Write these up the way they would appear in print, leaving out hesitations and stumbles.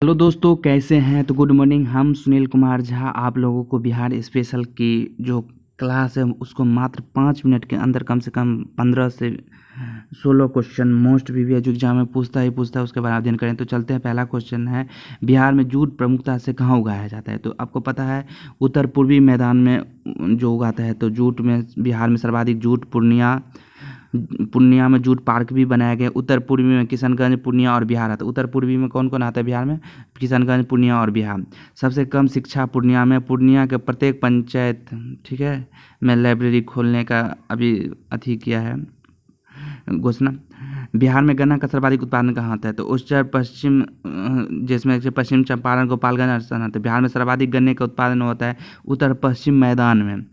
Hello दोस्तों, कैसे हैं? तो गुड मॉर्निंग। हम सुनील कुमार झा आप लोगों को बिहार स्पेशल की जो क्लास है उसको मात्र 5 मिनट के अंदर कम से कम 15 से 16 क्वेश्चन मोस्ट प्रीवियस जो एग्जाम में पूछता है उसके बारे में अध्ययन करें। तो चलते हैं। पहला क्वेश्चन है, बिहार में जूट प्रमुखता से कहाँ उगाया जाता है? तो आपको पता है उत्तर पूर्वी मैदान में जो उगाता है। तो जूट में बिहार में सर्वाधिक जूट पूर्णिया में जूट पार्क भी बनाया गया। उत्तर पूर्वी में किशनगंज, पूर्णिया और बिहार आता है। उत्तर पूर्वी में कौन कौन आता है बिहार में? किशनगंज, पूर्णिया और बिहार। सबसे कम शिक्षा पूर्णिया में। पूर्णिया के प्रत्येक पंचायत, ठीक है, में लाइब्रेरी खोलने का अभी किया है घोषणा। बिहार में गन्ना का सर्वाधिक उत्पादन कहाँ होता है? तो उत्तर पश्चिम, जिसमें से पश्चिम चंपारण, गोपालगंज और स्थान आता है। बिहार में सर्वाधिक गन्ने का उत्पादन होता है उत्तर पश्चिम मैदान में।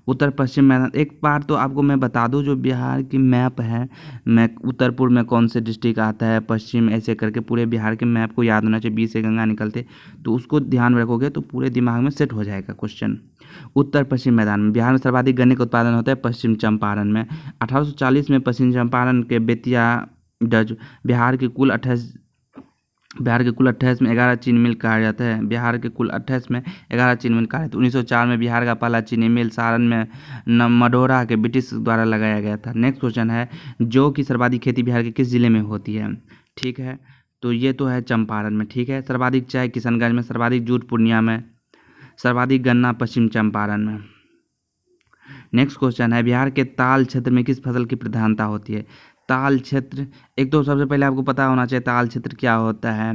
उत्तर पश्चिम मैदान। एक बार तो आपको मैं बता दूं, जो बिहार की मैप है, मैं उत्तर पूर्व में कौन से डिस्ट्रिक्ट आता है, पश्चिम, ऐसे करके पूरे बिहार के मैप को याद होना चाहिए। बीच से गंगा निकलते, तो उसको ध्यान में रखोगे तो पूरे दिमाग में सेट हो जाएगा क्वेश्चन। उत्तर पश्चिम मैदान में बिहार में सर्वाधिक गन्ने का उत्पादन होता है पश्चिम चंपारण में। 1840 में पश्चिम चंपारण के बेतिया जज बिहार के कुल 28 में 11 चीनी मिल कहा जाता है। बिहार के कुल 28 में 11 चीनी मिल कहा जाता है। 1904 में बिहार का पहला चीनी मिल सारण में मढ़ौरा के ब्रिटिश द्वारा लगाया गया था। नेक्स्ट क्वेश्चन है, जौ की सर्वाधिक खेती बिहार के किस जिले में होती है? ठीक है, तो ये तो है चंपारण में। ठीक है, सर्वाधिक चाय किशनगंज में, सर्वाधिक जूट पूर्णिया में, सर्वाधिक गन्ना पश्चिम चंपारण में। नेक्स्ट क्वेश्चन है, बिहार के ताल क्षेत्र में किस फसल की प्रधानता होती है? ताल क्षेत्र, एक तो सबसे पहले आपको पता होना चाहिए ताल क्षेत्र क्या होता है,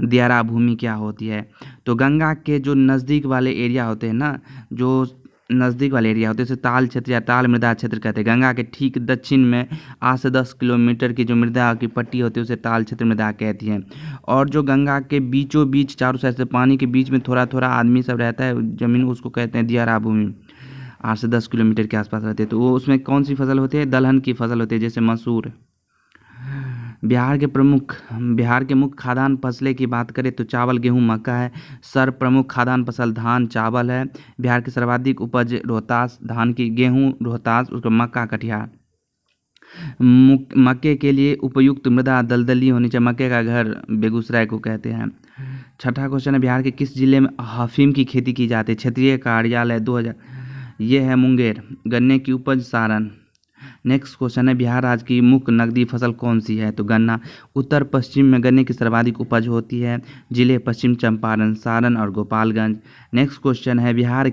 दियारा भूमि क्या होती है। तो गंगा के जो नज़दीक वाले एरिया होते हैं ना, जो नज़दीक वाले एरिया होते हैं उसे ताल क्षेत्र या ताल मृदा क्षेत्र कहते हैं। गंगा के ठीक दक्षिण में 8 से 10 किलोमीटर की जो मृदा की पट्टी होती है उसे ताल क्षेत्र मृदा कहती है। और जो गंगा के बीचों बीच चारों साइड से पानी के बीच में थोड़ा थोड़ा आदमी सब रहता है जमीन, उसको कहते हैं दियारा भूमि। 8 से 10 किलोमीटर के आसपास रहते हैं। तो वो उसमें कौन सी फसल होती है? दलहन की फसल होती है, जैसे मसूर। बिहार के मुख्य खाद्यान्न फसलें की बात करें तो चावल, गेहूं, मक्का है। प्रमुख खाद्यान्न फसल धान, चावल है। बिहार की सर्वाधिक उपज रोहतास धान की, गेहूं रोहतास, उसको मक्का कटिहार। मक्के के लिए उपयुक्त मृदा दलदली होनी चाहिए। मक्के का घर बेगूसराय को कहते हैं। छठा क्वेश्चन है, बिहार के किस जिले में अफीम की खेती की जाती है? क्षेत्रीय कार्यालय 2000, ये है मुंगेर। गन्ने की उपज सारण। नेक्स्ट क्वेश्चन है, बिहार राज्य की मुख्य नकदी फसल कौन सी है? तो गन्ना। उत्तर पश्चिम में गन्ने की सर्वाधिक उपज होती है। जिले पश्चिम चंपारण, सारण और गोपालगंज। नेक्स्ट क्वेश्चन है, बिहार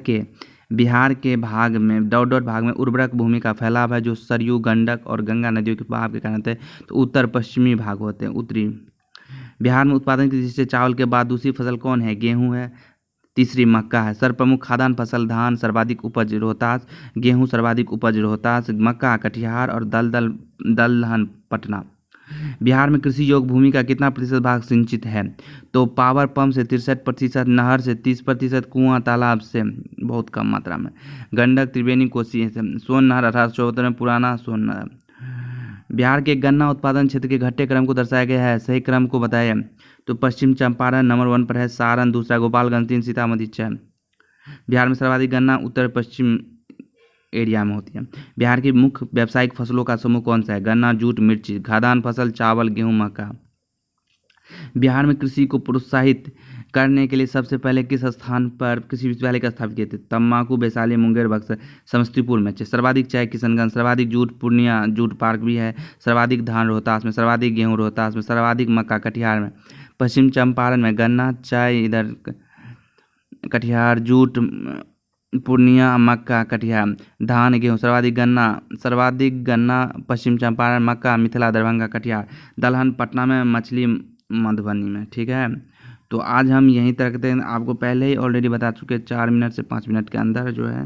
के भाग में डॉट डॉट भाग में उर्वरक भूमि का फैलाव है जो सरयू, गंडक और गंगा नदियों के बहाव के कारण होते हैं। तो उत्तर पश्चिमी भाग होते हैं, उत्तरी। बिहार में उत्पादन की दृष्टि से चावल के बाद दूसरी फसल कौन है? गेहूं है। तीसरी मक्का है। प्रमुख खाद्यान्न फसल धान, सर्वाधिक उपज रोहतास। गेहूं सर्वाधिक उपज रोहतास, मक्का कटिहार और दलहन पटना। बिहार में कृषि योग्य भूमि का कितना प्रतिशत भाग सिंचित है? तो पावर पंप से 63%, नहर से 30%, कुआं तालाब से बहुत कम मात्रा में। गंडक, त्रिवेणी, कोसी से। सोन नहर 1874 में, पुराना सोन नहर। बिहार के गन्ना उत्पादन क्षेत्र के घटते क्रम को दर्शाया गया है, सही क्रम को बताया। तो पश्चिम चंपारण नंबर 1 पर है, सारण दूसरा, गोपालगंज 3, सीतामढ़ी 6। बिहार में सर्वाधिक गन्ना उत्तर पश्चिम एरिया में होती है। बिहार की मुख्य व्यावसायिक फसलों का समूह कौन सा है? गन्ना, जूट, मिर्ची। खाद्यान्न फसल चावल, गेहूं, मक्का। बिहार में कृषि को प्रोत्साहित करने के लिए सबसे पहले किस स्थान पर कृषि विश्वविद्यालय का स्थापित किए थे? तम्बाकू, वैशाली, मुंगेर, बक्सर, समस्तीपुर में। सर्वाधिक चाय किशनगंज, सर्वाधिक जूट पूर्णिया, जूट पार्क भी है। सर्वाधिक धान रोहतास में, सर्वाधिक गेहूं रोहतास में, सर्वाधिक मक्का कटिहार में। पश्चिम चंपारण में गन्ना, चाय इधर कटिहार, जूट पूर्णिया, मक्का कटिहार। धान, गेहूं, सर्वाधिक गन्ना पश्चिम चंपारण, मक्का मिथिला, दरभंगा, कटिहार। दलहन पटना में, मछली मधुबनी में। ठीक है, तो आज हम यहीं तक रखते हैं। आपको पहले ही ऑलरेडी बता चुके 4 मिनट से 5 मिनट के अंदर जो है